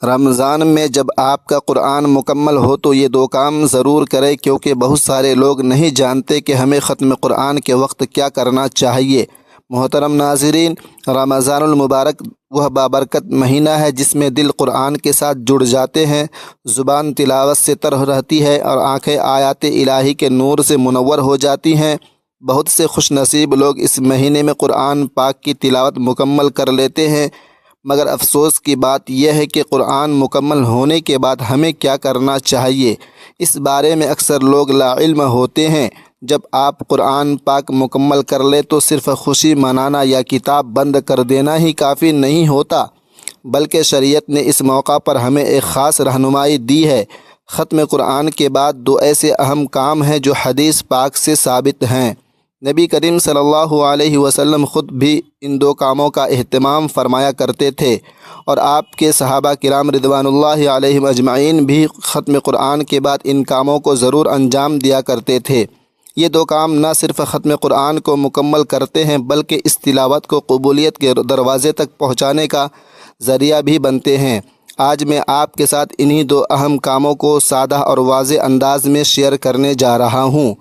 رمضان میں جب آپ کا قرآن مکمل ہو تو یہ دو کام ضرور کرے، کیونکہ بہت سارے لوگ نہیں جانتے کہ ہمیں ختم قرآن کے وقت کیا کرنا چاہیے۔ محترم ناظرین، رمضان المبارک وہ بابرکت مہینہ ہے جس میں دل قرآن کے ساتھ جڑ جاتے ہیں، زبان تلاوت سے تر رہتی ہے اور آنکھیں آیات الہی کے نور سے منور ہو جاتی ہیں۔ بہت سے خوش نصیب لوگ اس مہینے میں قرآن پاک کی تلاوت مکمل کر لیتے ہیں، مگر افسوس کی بات یہ ہے کہ قرآن مکمل ہونے کے بعد ہمیں کیا کرنا چاہیے، اس بارے میں اکثر لوگ لا علم ہوتے ہیں۔ جب آپ قرآن پاک مکمل کر لیں تو صرف خوشی منانا یا کتاب بند کر دینا ہی کافی نہیں ہوتا، بلکہ شریعت نے اس موقع پر ہمیں ایک خاص رہنمائی دی ہے۔ ختم قرآن کے بعد دو ایسے اہم کام ہیں جو حدیث پاک سے ثابت ہیں۔ نبی کریم صلی اللہ علیہ وسلم خود بھی ان دو کاموں کا اہتمام فرمایا کرتے تھے، اور آپ کے صحابہ کرام رضوان اللہ علیہم اجمعین بھی ختم قرآن کے بعد ان کاموں کو ضرور انجام دیا کرتے تھے۔ یہ دو کام نہ صرف ختم قرآن کو مکمل کرتے ہیں بلکہ اس تلاوت کو قبولیت کے دروازے تک پہنچانے کا ذریعہ بھی بنتے ہیں۔ آج میں آپ کے ساتھ انہی دو اہم کاموں کو سادہ اور واضح انداز میں شیئر کرنے جا رہا ہوں،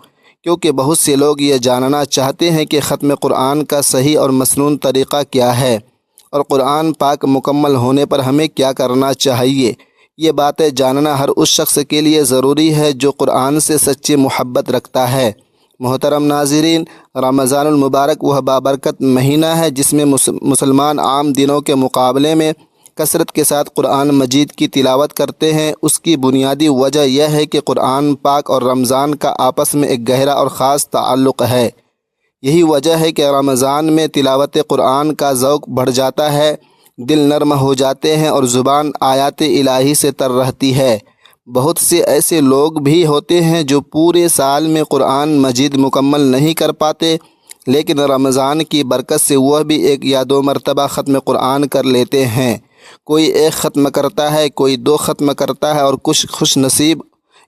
کیونکہ بہت سے لوگ یہ جاننا چاہتے ہیں کہ ختم قرآن کا صحیح اور مسنون طریقہ کیا ہے، اور قرآن پاک مکمل ہونے پر ہمیں کیا کرنا چاہیے۔ یہ باتیں جاننا ہر اس شخص کے لیے ضروری ہے جو قرآن سے سچی محبت رکھتا ہے۔ محترم ناظرین، رمضان المبارک وہ بابرکت مہینہ ہے جس میں مسلمان عام دنوں کے مقابلے میں کثرت کے ساتھ قرآن مجید کی تلاوت کرتے ہیں۔ اس کی بنیادی وجہ یہ ہے کہ قرآن پاک اور رمضان کا آپس میں ایک گہرا اور خاص تعلق ہے۔ یہی وجہ ہے کہ رمضان میں تلاوت قرآن کا ذوق بڑھ جاتا ہے، دل نرم ہو جاتے ہیں اور زبان آیات الہی سے تر رہتی ہے۔ بہت سے ایسے لوگ بھی ہوتے ہیں جو پورے سال میں قرآن مجید مکمل نہیں کر پاتے، لیکن رمضان کی برکت سے وہ بھی ایک یا دو مرتبہ ختم قرآن کر لیتے ہیں۔ کوئی ایک ختم کرتا ہے، کوئی دو ختم کرتا ہے، اور کچھ خوش نصیب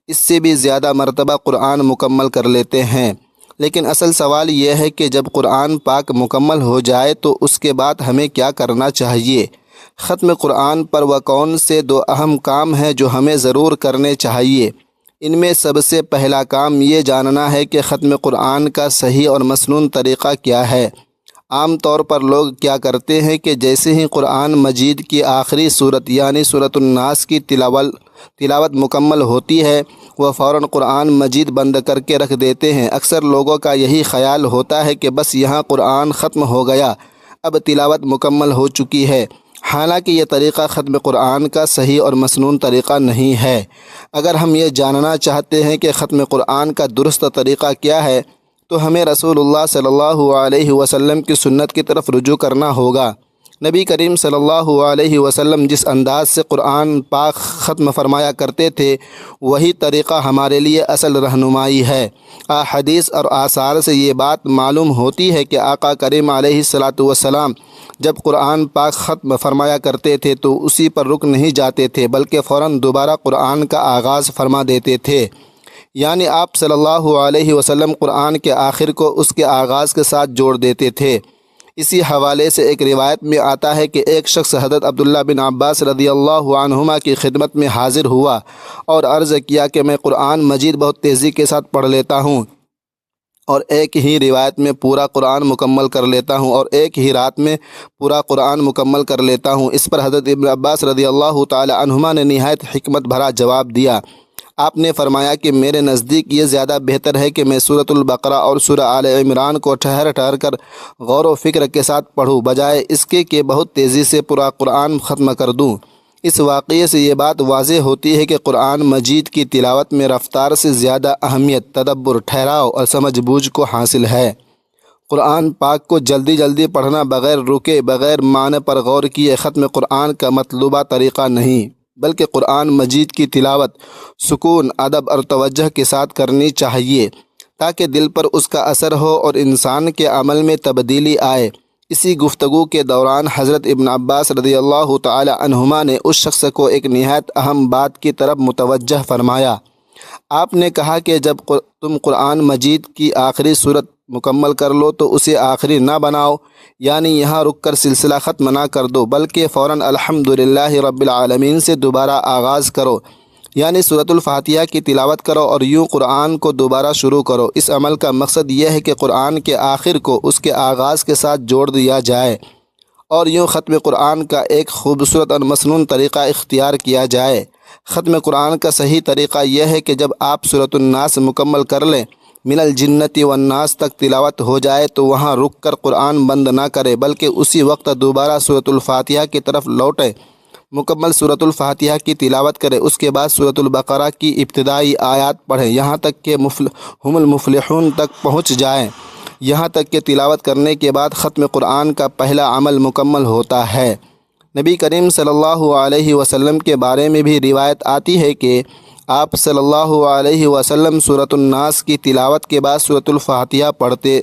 اس سے بھی زیادہ مرتبہ قرآن مکمل کر لیتے ہیں۔ لیکن اصل سوال یہ ہے کہ جب قرآن پاک مکمل ہو جائے تو اس کے بعد ہمیں کیا کرنا چاہیے؟ ختم قرآن پر وہ کون سے دو اہم کام ہیں جو ہمیں ضرور کرنے چاہیے؟ ان میں سب سے پہلا کام یہ جاننا ہے کہ ختم قرآن کا صحیح اور مسنون طریقہ کیا ہے۔ عام طور پر لوگ کیا کرتے ہیں کہ جیسے ہی قرآن مجید کی آخری صورت یعنی سورۃ الناس کی تلاوت مکمل ہوتی ہے، وہ فوراً قرآن مجید بند کر کے رکھ دیتے ہیں۔ اکثر لوگوں کا یہی خیال ہوتا ہے کہ بس یہاں قرآن ختم ہو گیا، اب تلاوت مکمل ہو چکی ہے، حالانکہ یہ طریقہ ختم قرآن کا صحیح اور مسنون طریقہ نہیں ہے۔ اگر ہم یہ جاننا چاہتے ہیں کہ ختم قرآن کا درست طریقہ کیا ہے تو ہمیں رسول اللہ صلی اللہ علیہ وسلم کی سنت کی طرف رجوع کرنا ہوگا۔ نبی کریم صلی اللہ علیہ وسلم جس انداز سے قرآن پاک ختم فرمایا کرتے تھے وہی طریقہ ہمارے لیے اصل رہنمائی ہے۔ احادیث اور آثار سے یہ بات معلوم ہوتی ہے کہ آقا کریم علیہ الصلاۃ والسلام جب قرآن پاک ختم فرمایا کرتے تھے تو اسی پر رک نہیں جاتے تھے بلکہ فوراً دوبارہ قرآن کا آغاز فرما دیتے تھے، یعنی آپ صلی اللہ علیہ وسلم قرآن کے آخر کو اس کے آغاز کے ساتھ جوڑ دیتے تھے۔ اسی حوالے سے ایک روایت میں آتا ہے کہ ایک شخص حضرت عبداللہ بن عباس رضی اللہ عنہما کی خدمت میں حاضر ہوا اور عرض کیا کہ میں قرآن مجید بہت تیزی کے ساتھ پڑھ لیتا ہوں اور ایک ہی روایت میں پورا قرآن مکمل کر لیتا ہوں اور ایک ہی رات میں پورا قرآن مکمل کر لیتا ہوں۔ اس پر حضرت ابن عباس رضی اللہ تعالی عنہما نے نہایت حکمت بھرا جواب دیا۔ آپ نے فرمایا کہ میرے نزدیک یہ زیادہ بہتر ہے کہ میں سورۃ البقرہ اور سورہ آل عمران کو ٹھہر کر غور و فکر کے ساتھ پڑھوں، بجائے اس کے کہ بہت تیزی سے پورا قرآن ختم کر دوں۔ اس واقعے سے یہ بات واضح ہوتی ہے کہ قرآن مجید کی تلاوت میں رفتار سے زیادہ اہمیت تدبر، ٹھہراؤ اور سمجھ بوجھ کو حاصل ہے۔ قرآن پاک کو جلدی جلدی پڑھنا، بغیر رکے، بغیر معنی پر غور کیے ختم قرآن کا مطلوبہ طریقہ نہیں، بلکہ قرآن مجید کی تلاوت سکون، ادب اور توجہ کے ساتھ کرنی چاہیے تاکہ دل پر اس کا اثر ہو اور انسان کے عمل میں تبدیلی آئے۔ اسی گفتگو کے دوران حضرت ابن عباس رضی اللہ تعالی عنہما نے اس شخص کو ایک نہایت اہم بات کی طرف متوجہ فرمایا۔ آپ نے کہا کہ جب تم قرآن مجید کی آخری صورت مکمل کر لو تو اسے آخری نہ بناؤ، یعنی یہاں رک کر سلسلہ ختم نہ کر دو، بلکہ فوراً الحمدللہ رب العالمین سے دوبارہ آغاز کرو، یعنی سورۃ الفاتحہ کی تلاوت کرو اور یوں قرآن کو دوبارہ شروع کرو۔ اس عمل کا مقصد یہ ہے کہ قرآن کے آخر کو اس کے آغاز کے ساتھ جوڑ دیا جائے اور یوں ختم قرآن کا ایک خوبصورت اور مسنون طریقہ اختیار کیا جائے۔ ختم قرآن کا صحیح طریقہ یہ ہے کہ جب آپ سورۃ الناس مکمل کر لیں، من الجنۃ والناس تک تلاوت ہو جائے تو وہاں رک کر قرآن بند نہ کرے، بلکہ اسی وقت دوبارہ سورۃ الفاتحہ کی طرف لوٹے، مکمل سورۃ الفاتحہ کی تلاوت کرے، اس کے بعد سورۃ البقرہ کی ابتدائی آیات پڑھیں یہاں تک کہ ہم المفلحون تک پہنچ جائیں۔ یہاں تک کہ تلاوت کرنے کے بعد ختم قرآن کا پہلا عمل مکمل ہوتا ہے۔ نبی کریم صلی اللہ علیہ وسلم کے بارے میں بھی روایت آتی ہے کہ آپ صلی اللہ علیہ وسلم سورۃ الناس کی تلاوت کے بعد سورۃ الفاتحہ پڑھتے،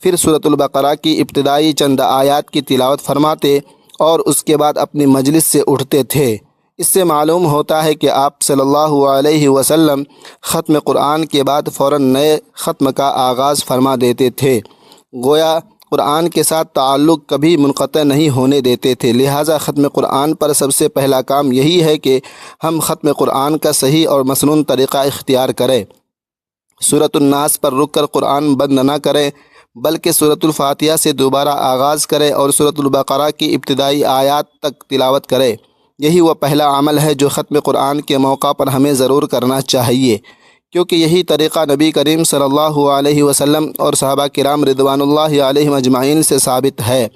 پھر سورۃ البقرہ کی ابتدائی چند آیات کی تلاوت فرماتے اور اس کے بعد اپنی مجلس سے اٹھتے تھے۔ اس سے معلوم ہوتا ہے کہ آپ صلی اللہ علیہ وسلم ختم قرآن کے بعد فوراً نئے ختم کا آغاز فرما دیتے تھے، گویا قرآن کے ساتھ تعلق کبھی منقطع نہیں ہونے دیتے تھے۔ لہٰذا ختم قرآن پر سب سے پہلا کام یہی ہے کہ ہم ختم قرآن کا صحیح اور مسنون طریقہ اختیار کریں، سورۃ الناس پر رک کر قرآن بند نہ کریں، بلکہ سورۃ الفاتحہ سے دوبارہ آغاز کرے اور سورۃ البقرہ کی ابتدائی آیات تک تلاوت کرے۔ یہی وہ پہلا عمل ہے جو ختم قرآن کے موقع پر ہمیں ضرور کرنا چاہیے، کیونکہ یہی طریقہ نبی کریم صلی اللہ علیہ وسلم اور صحابہ کرام رضوان اللہ علیہم اجمعین سے ثابت ہے۔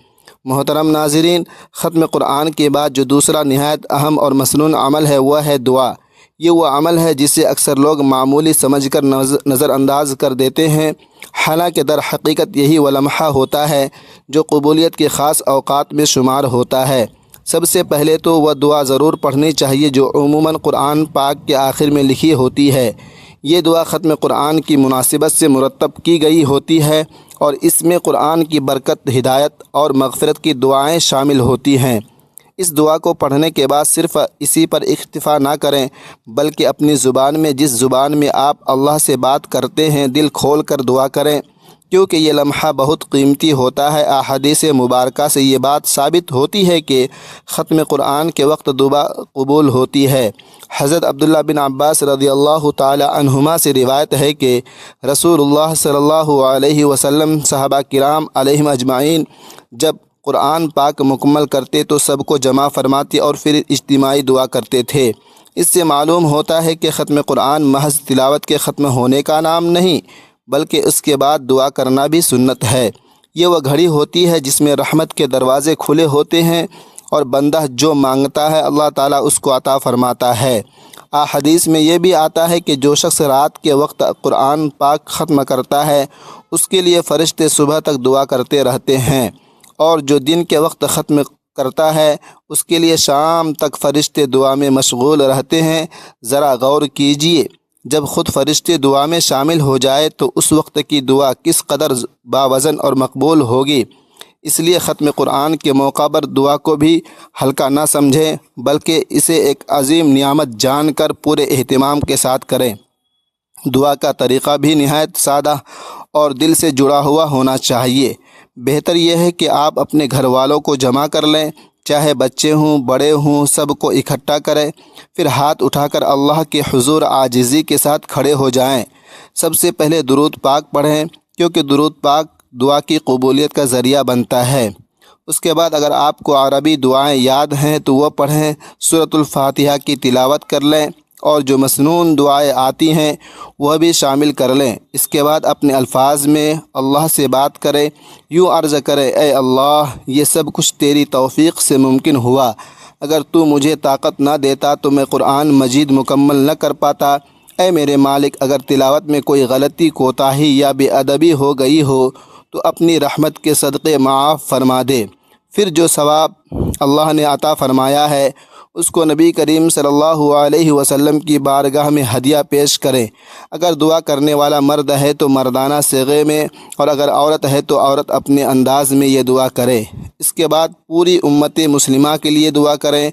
محترم ناظرین، ختم قرآن کے بعد جو دوسرا نہایت اہم اور مسنون عمل ہے وہ ہے دعا۔ یہ وہ عمل ہے جسے اکثر لوگ معمولی سمجھ کر نظر انداز کر دیتے ہیں، حالانکہ در حقیقت یہی وہ لمحہ ہوتا ہے جو قبولیت کے خاص اوقات میں شمار ہوتا ہے۔ سب سے پہلے تو وہ دعا ضرور پڑھنی چاہیے جو عموماً قرآن پاک کے آخر میں لکھی ہوتی ہے۔ یہ دعا ختم قرآن کی مناسبت سے مرتب کی گئی ہوتی ہے اور اس میں قرآن کی برکت، ہدایت اور مغفرت کی دعائیں شامل ہوتی ہیں۔ اس دعا کو پڑھنے کے بعد صرف اسی پر اکتفا نہ کریں، بلکہ اپنی زبان میں، جس زبان میں آپ اللہ سے بات کرتے ہیں، دل کھول کر دعا کریں، کیونکہ یہ لمحہ بہت قیمتی ہوتا ہے۔ احادیث مبارکہ سے یہ بات ثابت ہوتی ہے کہ ختم قرآن کے وقت دعا قبول ہوتی ہے۔ حضرت عبداللہ بن عباس رضی اللہ تعالی عنہما سے روایت ہے کہ رسول اللہ صلی اللہ علیہ وسلم صحابہ کرام علیہم اجمعین جب قرآن پاک مکمل کرتے تو سب کو جمع فرماتے اور پھر اجتماعی دعا کرتے تھے۔ اس سے معلوم ہوتا ہے کہ ختم قرآن محض تلاوت کے ختم ہونے کا نام نہیں، بلکہ اس کے بعد دعا کرنا بھی سنت ہے۔ یہ وہ گھڑی ہوتی ہے جس میں رحمت کے دروازے کھلے ہوتے ہیں اور بندہ جو مانگتا ہے اللہ تعالیٰ اس کو عطا فرماتا ہے۔ احادیث میں یہ بھی آتا ہے کہ جو شخص رات کے وقت قرآن پاک ختم کرتا ہے اس کے لیے فرشتے صبح تک دعا کرتے رہتے ہیں، اور جو دن کے وقت ختم کرتا ہے اس کے لیے شام تک فرشتے دعا میں مشغول رہتے ہیں۔ ذرا غور کیجئے، جب خود فرشتے دعا میں شامل ہو جائے تو اس وقت کی دعا کس قدر باوزن اور مقبول ہوگی۔ اس لیے ختم قرآن کے موقع پر دعا کو بھی ہلکا نہ سمجھیں، بلکہ اسے ایک عظیم نعمت جان کر پورے اہتمام کے ساتھ کریں۔ دعا کا طریقہ بھی نہایت سادہ اور دل سے جڑا ہوا ہونا چاہیے۔ بہتر یہ ہے کہ آپ اپنے گھر والوں کو جمع کر لیں، چاہے بچے ہوں بڑے ہوں، سب کو اکٹھا کریں، پھر ہاتھ اٹھا کر اللہ کے حضور عاجزی کے ساتھ کھڑے ہو جائیں۔ سب سے پہلے درود پاک پڑھیں، کیونکہ درود پاک دعا کی قبولیت کا ذریعہ بنتا ہے۔ اس کے بعد اگر آپ کو عربی دعائیں یاد ہیں تو وہ پڑھیں، سورۃ الفاتحہ کی تلاوت کر لیں اور جو مسنون دعائیں آتی ہیں وہ بھی شامل کر لیں۔ اس کے بعد اپنے الفاظ میں اللہ سے بات کریں، یوں عرض کریں، اے اللہ، یہ سب کچھ تیری توفیق سے ممکن ہوا، اگر تو مجھے طاقت نہ دیتا تو میں قرآن مجید مکمل نہ کر پاتا۔ اے میرے مالک، اگر تلاوت میں کوئی غلطی، کوتاہی یا بے ادبی ہو گئی ہو تو اپنی رحمت کے صدقے معاف فرما دے۔ پھر جو ثواب اللہ نے عطا فرمایا ہے اس کو نبی کریم صلی اللہ علیہ وسلم کی بارگاہ میں ہدیہ پیش کریں۔ اگر دعا کرنے والا مرد ہے تو مردانہ صیغے میں، اور اگر عورت ہے تو عورت اپنے انداز میں یہ دعا کرے۔ اس کے بعد پوری امت مسلمہ کے لیے دعا کریں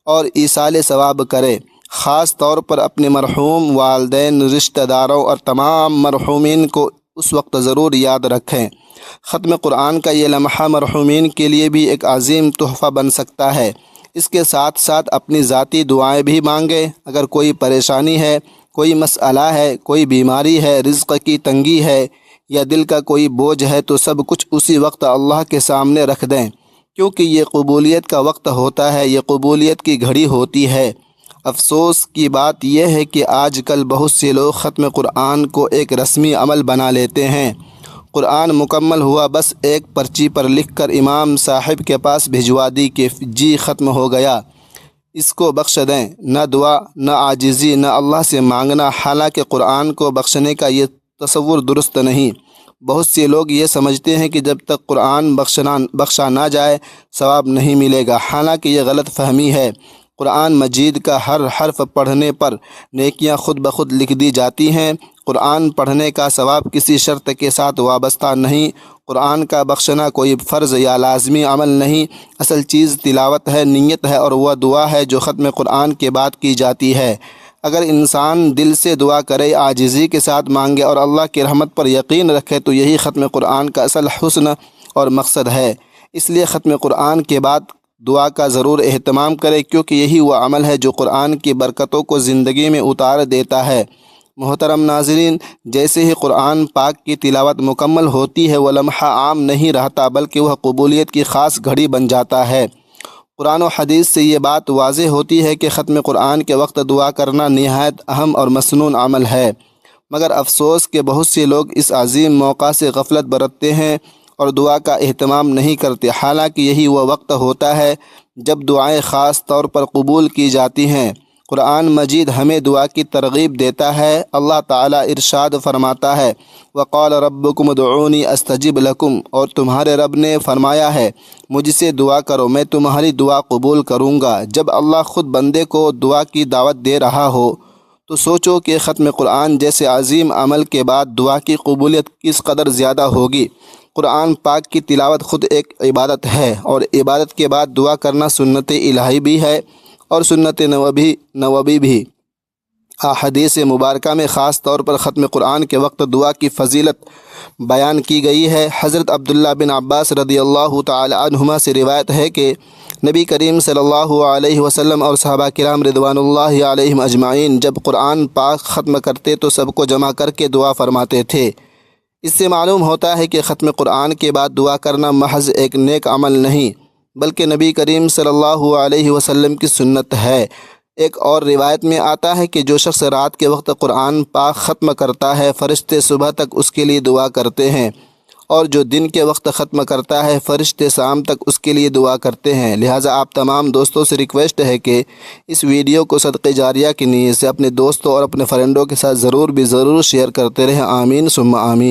اور ایصال ثواب کریں۔ خاص طور پر اپنے مرحوم والدین، رشتہ داروں اور تمام مرحومین کو اس وقت ضرور یاد رکھیں۔ ختم قرآن کا یہ لمحہ مرحومین کے لیے بھی ایک عظیم تحفہ بن سکتا ہے۔ اس کے ساتھ ساتھ اپنی ذاتی دعائیں بھی مانگیں۔ اگر کوئی پریشانی ہے، کوئی مسئلہ ہے، کوئی بیماری ہے، رزق کی تنگی ہے یا دل کا کوئی بوجھ ہے تو سب کچھ اسی وقت اللہ کے سامنے رکھ دیں، کیونکہ یہ قبولیت کا وقت ہوتا ہے، یہ قبولیت کی گھڑی ہوتی ہے۔ افسوس کی بات یہ ہے کہ آج کل بہت سے لوگ ختم قرآن کو ایک رسمی عمل بنا لیتے ہیں۔ قرآن مکمل ہوا، بس ایک پرچی پر لکھ کر امام صاحب کے پاس بھجوا دی کہ جی ختم ہو گیا، اس کو بخش دیں۔ نہ دعا، نہ عاجزی، نہ اللہ سے مانگنا، حالانکہ قرآن کو بخشنے کا یہ تصور درست نہیں۔ بہت سے لوگ یہ سمجھتے ہیں کہ جب تک قرآن بخشا نہ جائے ثواب نہیں ملے گا، حالانکہ یہ غلط فہمی ہے۔ قرآن مجید کا ہر حرف پڑھنے پر نیکیاں خود بخود لکھ دی جاتی ہیں۔ قرآن پڑھنے کا ثواب کسی شرط کے ساتھ وابستہ نہیں۔ قرآن کا بخشنا کوئی فرض یا لازمی عمل نہیں، اصل چیز تلاوت ہے، نیت ہے اور وہ دعا ہے جو ختم قرآن کے بعد کی جاتی ہے۔ اگر انسان دل سے دعا کرے، عاجزی کے ساتھ مانگے اور اللہ کی رحمت پر یقین رکھے تو یہی ختم قرآن کا اصل حسن اور مقصد ہے۔ اس لیے ختم قرآن کے بعد دعا کا ضرور اہتمام کرے، کیونکہ یہی وہ عمل ہے جو قرآن کی برکتوں کو زندگی میں اتار دیتا ہے۔ محترم ناظرین، جیسے ہی قرآن پاک کی تلاوت مکمل ہوتی ہے وہ لمحہ عام نہیں رہتا، بلکہ وہ قبولیت کی خاص گھڑی بن جاتا ہے۔ قرآن و حدیث سے یہ بات واضح ہوتی ہے کہ ختم قرآن کے وقت دعا کرنا نہایت اہم اور مسنون عمل ہے، مگر افسوس کہ بہت سے لوگ اس عظیم موقع سے غفلت برتتے ہیں اور دعا کا اہتمام نہیں کرتے، حالانکہ یہی وہ وقت ہوتا ہے جب دعائیں خاص طور پر قبول کی جاتی ہیں۔ قرآن مجید ہمیں دعا کی ترغیب دیتا ہے۔ اللہ تعالیٰ ارشاد فرماتا ہے، وقال ربکم ادعونی استجب لکم، اور تمہارے رب نے فرمایا ہے مجھ سے دعا کرو، میں تمہاری دعا قبول کروں گا۔ جب اللہ خود بندے کو دعا کی دعوت دے رہا ہو تو سوچو کہ ختم قرآن جیسے عظیم عمل کے بعد دعا کی قبولیت کس قدر زیادہ ہوگی۔ قرآن پاک کی تلاوت خود ایک عبادت ہے، اور عبادت کے بعد دعا کرنا سنت الہی بھی ہے اور سنت نبوی بھی۔ احادیث مبارکہ میں خاص طور پر ختم قرآن کے وقت دعا کی فضیلت بیان کی گئی ہے۔ حضرت عبداللہ بن عباس رضی اللہ تعالی عنہما سے روایت ہے کہ نبی کریم صلی اللہ علیہ وسلم اور صحابہ کرام رضوان اللہ علیہم اجمعین جب قرآن پاک ختم کرتے تو سب کو جمع کر کے دعا فرماتے تھے۔ اس سے معلوم ہوتا ہے کہ ختم قرآن کے بعد دعا کرنا محض ایک نیک عمل نہیں، بلکہ نبی کریم صلی اللہ علیہ وسلم کی سنت ہے۔ ایک اور روایت میں آتا ہے کہ جو شخص رات کے وقت قرآن پاک ختم کرتا ہے فرشتے صبح تک اس کے لیے دعا کرتے ہیں، اور جو دن کے وقت ختم کرتا ہے فرشتے شام تک اس کے لیے دعا کرتے ہیں۔ لہٰذا آپ تمام دوستوں سے ریکویسٹ ہے کہ اس ویڈیو کو صدقہ جاریہ کی نیت سے اپنے دوستوں اور اپنے فرینڈوں کے ساتھ ضرور شیئر کرتے رہیں۔ آمین ثم آمین۔